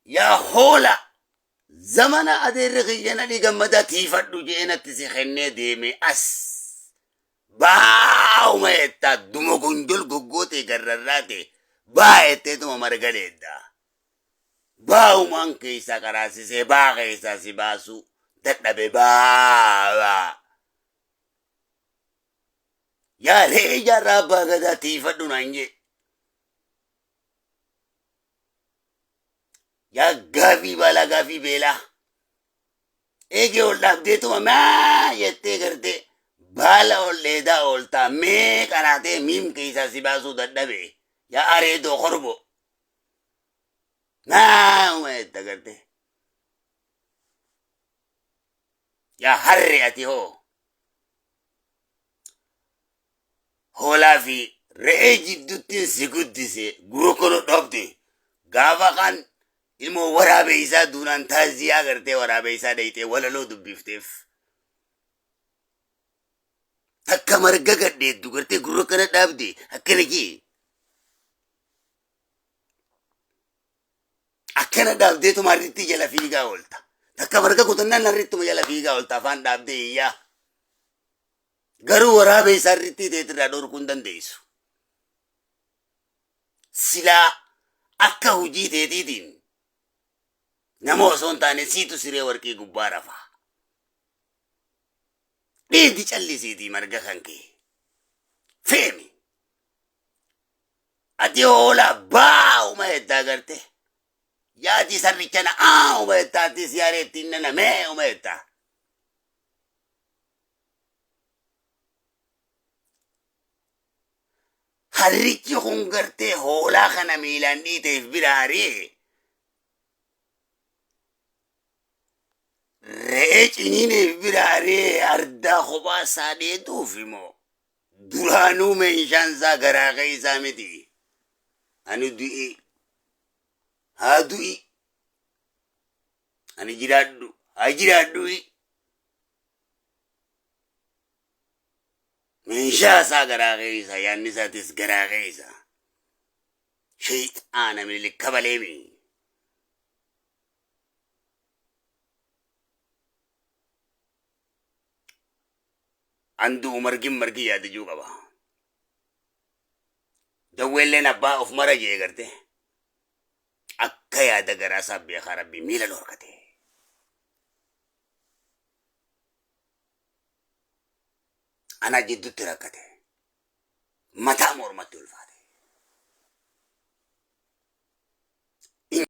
yaa hoola zamana adeerri kiyyana dhigammada tiifadhu jeenatti si kennee deeme as baa'uma jettaa duma gonjol goggootee garrarraate baa jetteetuma margaleedda baa'umaan keessaa karaasisee baa keessaa si baasu dadhabe baa yaa re'ee jaarraa abbaa gadaa tiifadhu naan jee yaa gaafii baala gaafii beelaa eegee ol dhaabdeetuma maa jettee gartee baala ol dheedaa ooltaa mee qaraatee miim keessaa si baasuu dadhabe yaa areedoo korbo nauma jetta gartee yaa harre ati hoo hoolaa fi re'ee jidduttiin si guddise gurra kono dhoofte gaafa kan ilmoo waraabee isaa duunaan taaziyaa gartee waraabee isaa dhayxee walaloo dubbifteef takka marga gadheeddu gartee gurra kana dhaabde akkana jee akkana dhaabdeetuma harritti jala fiigaa oolta takka marga kutannaan harrittuma jala fiigaa oolta afaan dhaabdee iyyaa garuu waraabee isaa harritti teetirraa dhorkuu hin dandeessu silaa akka hujii teetiitiin nama osoo hin taane siitu siree warqii gubbaa rafaa dheeddi callisiitii marga kan kee feemi ati hoolaa baa'uma jettaa garte yaati sarrichana aa'uma jettaatti siyaareettiin nana mee'uma jettaa harrichi kun gartee hoolaa kana miilaan dhiiteef biraarii re'ee ciniineef biraaree ardaa kophaa isaa dheetuuf immoo duraanuu meeshaan isaa garaa isaa miti ani du'i haa du'i ani jiraadhu haa jiraadhu'i meeshaa isaa garaa isaa yaanni isaatis garaa isaa shayxaana mililikka baleemi andu margi yaada juu qaba dawweelleen abbaa of mara jee garte akka yaada garaa isaa beekaa rabbi miila dhorkate ana jiddutti rakkate mataa mormatti ulfaate